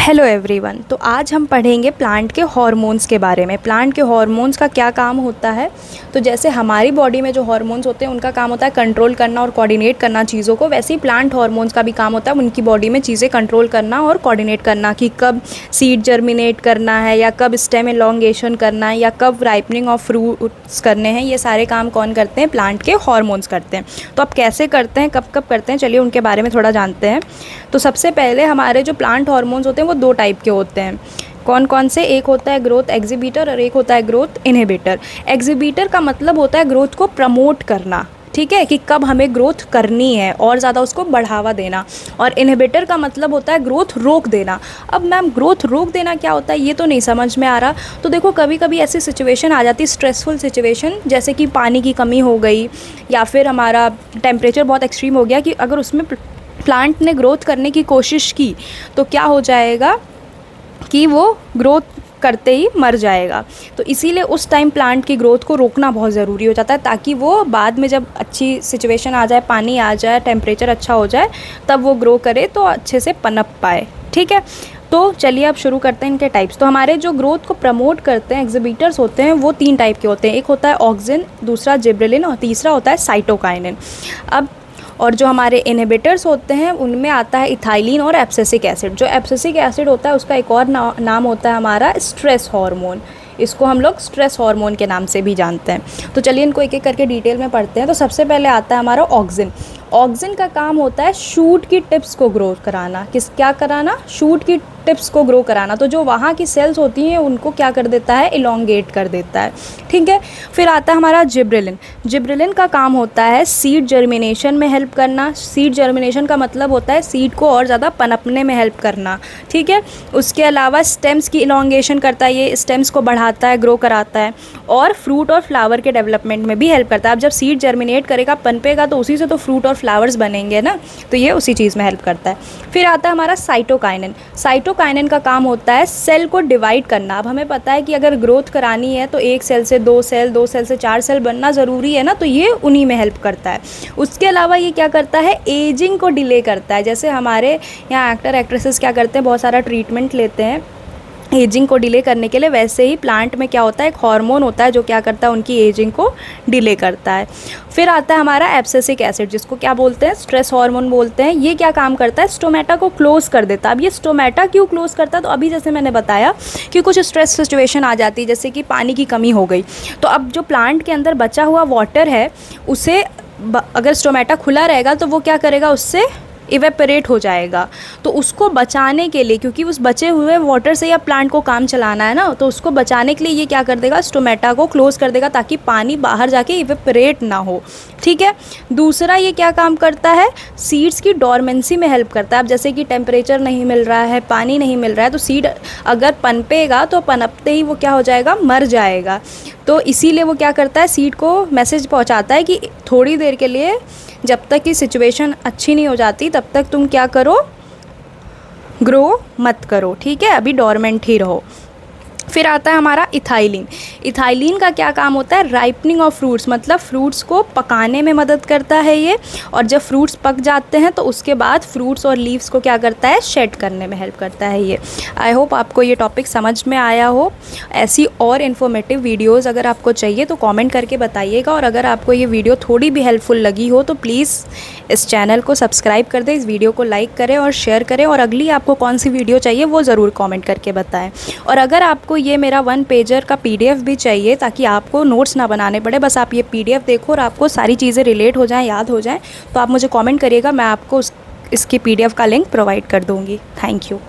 Hello everyone. तो आज हम पढ़ेंगे प्लांट के हार्मोन्स के बारे में। प्लांट के हार्मोन्स का क्या काम होता है। तो जैसे हमारी बॉडी में जो हार्मोन्स होते हैं उनका काम होता है कंट्रोल करना और कोऑर्डिनेट करना चीज़ों को, वैसे ही प्लांट हार्मोन्स का भी काम होता है उनकी बॉडी में चीज़ें कंट्रोल करना और कोऑर्डिनेट करना कि कब सीड जर्मिनेट करना है या कब स्टेम एलोंगेशन करना है या कब राइपनिंग ऑफ फ्रूट्स करने हैं। ये सारे काम कौन करते हैं? प्लांट के हार्मोन्स करते हैं। तो अब कैसे करते हैं, कब कब करते हैं, चलिए उनके बारे में थोड़ा जानते हैं। तो सबसे पहले हमारे जो प्लांट हार्मोन्स होते हैं वो दो टाइप के होते हैं। कौन कौन से? एक होता है ग्रोथ एक्जिबिटर और एक होता है ग्रोथ इनहिबिटर। एक्जिबिटर का मतलब होता है ग्रोथ को प्रमोट करना, ठीक है, कि कब हमें ग्रोथ करनी है और ज़्यादा उसको बढ़ावा देना। और इनहिबिटर का मतलब होता है ग्रोथ रोक देना। अब मैम ग्रोथ रोक देना क्या होता है ये तो नहीं समझ में आ रहा। तो देखो कभी कभी ऐसी सिचुएशन आ जाती है, स्ट्रेसफुल सिचुएशन, जैसे कि पानी की कमी हो गई या फिर हमारा टेम्परेचर बहुत एक्सट्रीम हो गया, कि अगर उसमें प्लांट ने ग्रोथ करने की कोशिश की तो क्या हो जाएगा कि वो ग्रोथ करते ही मर जाएगा। तो इसीलिए उस टाइम प्लांट की ग्रोथ को रोकना बहुत ज़रूरी हो जाता है, ताकि वो बाद में जब अच्छी सिचुएशन आ जाए, पानी आ जाए, टेम्परेचर अच्छा हो जाए, तब वो ग्रो करे तो अच्छे से पनप पाए। ठीक है, तो चलिए अब शुरू करते हैं इनके टाइप्स। तो हमारे जो ग्रोथ को प्रमोट करते हैं एक्जिबिटर्स होते हैं वो तीन टाइप के होते हैं। एक होता है ऑक्सिन, दूसरा जिब्रेलिन और तीसरा होता है साइटोकाइनिन। अब और जो हमारे इनहिबिटर्स होते हैं उनमें आता है इथाइलिन और एब्सिसिक एसिड। जो एब्सिसिक एसिड होता है उसका एक और नाम होता है हमारा स्ट्रेस हार्मोन। इसको हम लोग स्ट्रेस हार्मोन के नाम से भी जानते हैं। तो चलिए इनको एक एक करके डिटेल में पढ़ते हैं। तो सबसे पहले आता है हमारा ऑक्सिन। ऑक्सिन का काम होता है शूट की टिप्स को ग्रो कराना। क्या कराना? शूट की टिप्स को ग्रो कराना। तो जो वहाँ की सेल्स होती हैं उनको क्या कर देता है? इलोंगेट कर देता है। ठीक है, फिर आता है हमारा जिब्रेलिन। जिब्रेलिन का काम होता है सीड जर्मिनेशन में हेल्प करना। सीड जर्मिनेशन का मतलब होता है सीड को और ज़्यादा पनपने में हेल्प करना। ठीक है, उसके अलावा स्टेम्स की इलोंगेशन करता है, ये स्टेम्स को बढ़ाता है, ग्रो कराता है, और फ्रूट और फ्लावर के डेवलपमेंट में भी हेल्प करता है। अब जब सीड जर्मिनेट करेगा, पनपेगा, तो उसी से तो फ्रूट और फ्लावर्स बनेंगे ना, तो ये उसी चीज़ में हेल्प करता है। फिर आता है हमारा साइटोकाइनिन। साइटोकाइनिन का काम होता है सेल को डिवाइड करना। अब हमें पता है कि अगर ग्रोथ करानी है तो एक सेल से दो सेल, दो सेल से चार सेल बनना ज़रूरी है ना, तो ये उन्हीं में हेल्प करता है। उसके अलावा ये क्या करता है? एजिंग को डिले करता है। जैसे हमारे यहाँ एक्टर एक्ट्रेसेस क्या करते हैं, बहुत सारा ट्रीटमेंट लेते हैं एजिंग को डिले करने के लिए, वैसे ही प्लांट में क्या होता है, एक हार्मोन होता है जो क्या करता है, उनकी एजिंग को डिले करता है। फिर आता है हमारा एब्सिसिक एसिड, जिसको क्या बोलते हैं? स्ट्रेस हार्मोन बोलते हैं। ये क्या काम करता है? स्टोमेटा को क्लोज कर देता है। अब ये स्टोमेटा क्यों क्लोज करता है? तो अभी जैसे मैंने बताया कि कुछ स्ट्रेस सिचुएशन आ जाती है, जैसे कि पानी की कमी हो गई, तो अब जो प्लांट के अंदर बचा हुआ वाटर है उसे अगर स्टोमेटा खुला रहेगा तो वो क्या करेगा? उससे इवेपोरेट हो जाएगा। तो उसको बचाने के लिए, क्योंकि उस बचे हुए वाटर से या प्लांट को काम चलाना है ना, तो उसको बचाने के लिए ये क्या कर देगा? स्टोमेटा को क्लोज कर देगा, ताकि पानी बाहर जाके इवेपोरेट ना हो। ठीक है, दूसरा ये क्या काम करता है? सीड्स की डॉर्मेंसी में हेल्प करता है। अब जैसे कि टेम्परेचर नहीं मिल रहा है, पानी नहीं मिल रहा है, तो सीड अगर पनपेगा तो पनपते ही वो क्या हो जाएगा? मर जाएगा। तो इसीलिए वो क्या करता है? सीड को मैसेज पहुंचाता है कि थोड़ी देर के लिए, जब तक कि सिचुएशन अच्छी नहीं हो जाती, तब तक तुम क्या करो? ग्रो मत करो। ठीक है, अभी डोरमेंट ही रहो। फिर आता है हमारा इथाइलिन। इथाइलिन का क्या काम होता है? राइपनिंग ऑफ फ्रूट्स, मतलब फ्रूट्स को पकाने में मदद करता है ये। और जब फ्रूट्स पक जाते हैं तो उसके बाद फ्रूट्स और लीव्स को क्या करता है? शेड करने में हेल्प करता है ये। आई होप आपको ये टॉपिक समझ में आया हो। ऐसी और इन्फॉर्मेटिव वीडियोज़ अगर आपको चाहिए तो कॉमेंट करके बताइएगा। और अगर आपको ये वीडियो थोड़ी भी हेल्पफुल लगी हो तो प्लीज़ इस चैनल को सब्सक्राइब कर दें, इस वीडियो को लाइक करें और शेयर करें। और अगली आपको कौन सी वीडियो चाहिए वो ज़रूर कमेंट करके बताएं। और अगर आपको ये मेरा 1 पेजर का PDF भी चाहिए, ताकि आपको नोट्स ना बनाने पड़े, बस आप ये PDF देखो और आपको सारी चीज़ें रिलेट हो जाएं, याद हो जाएं, तो आप मुझे कमेंट करिएगा, मैं आपको इसकी PDF का लिंक प्रोवाइड कर दूँगी। Thank you.